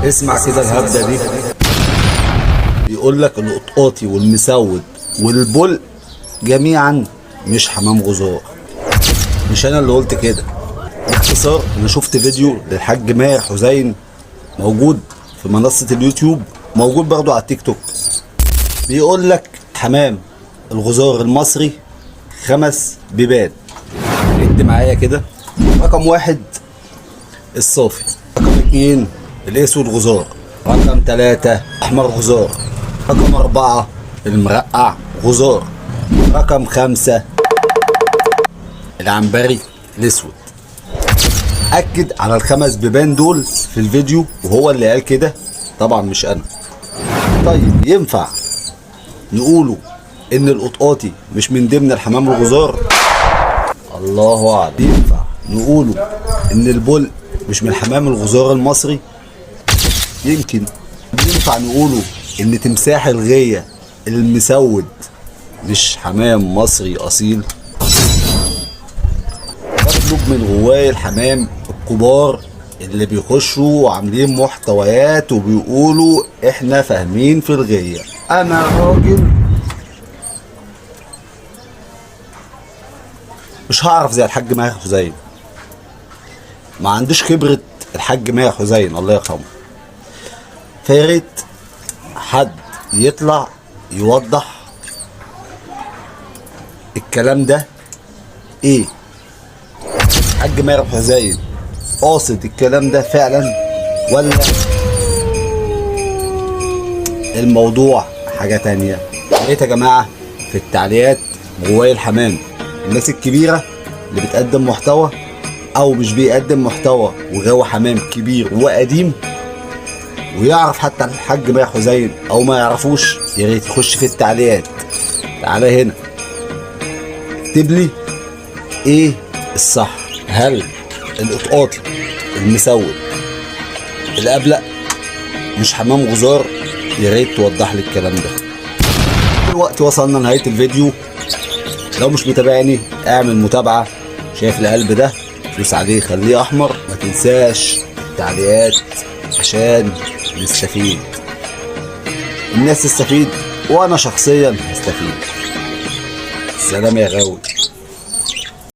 اسمع كده الهبده دي. بيقول لك القطاطي والمسود والبل جميعا مش حمام غزار. مش انا اللي قلت كده، باختصار انا شفت فيديو للحاج ماهر حسين موجود في منصه اليوتيوب، موجود برضو على التيك توك. بيقول لك حمام الغزار المصري 5 بيبان. عد معايا كده: رقم 1 الصافي، رقم 2 الاسود غزار، رقم 3 احمر غزار، رقم 4 المرقع غزار، رقم 5 العنبري الاسود. اكد على ال5 بيبان دول في الفيديو، وهو اللي قال كده طبعا مش انا. طيب ينفع نقوله ان القطاطي مش من ضمن الحمام الغزار؟ الله اعلم. ينفع نقوله ان البل مش من حمام الغزار المصري؟ يمكن. ينفع نقوله ان تمساح الغية المسود مش حمام مصري اصيل؟ بطلب من غواي الحمام الكبار اللي بيخشوا وعاملين محتويات وبيقولوا احنا فاهمين في الغية. انا راجل مش هعرف زي الحاج ماهر حسين، ما عنديش خبرة الحاج ماهر حسين الله يرحمه. فياريت حد يطلع يوضح الكلام ده ايه. الحاج ماهر حسين قاصد الكلام ده فعلا، ولا الموضوع حاجة تانية؟ يا جماعة في التعليقات غواي الحمام، الناس الكبيرة اللي بتقدم محتوى او مش بيقدم محتوى وغاوي حمام كبير وقديم ويعرف حتى الحاج ماهر حسين او ما يعرفوش، يا ريت يخش في التعليقات. تعالى هنا اكتب لي ايه الصح، هل القطاطي المسود الابلق مش حمام غزار؟ يا ريت توضح لي الكلام ده. دلوقتي وصلنا لنهايه الفيديو. لو مش متابعني اعمل متابعه. شايف القلب ده؟ دوس عليه خليه احمر. ما تنساش التعليقات عشان نستفيد، الناس تستفيد وانا شخصيا هستفيد. سلام يا غاوي.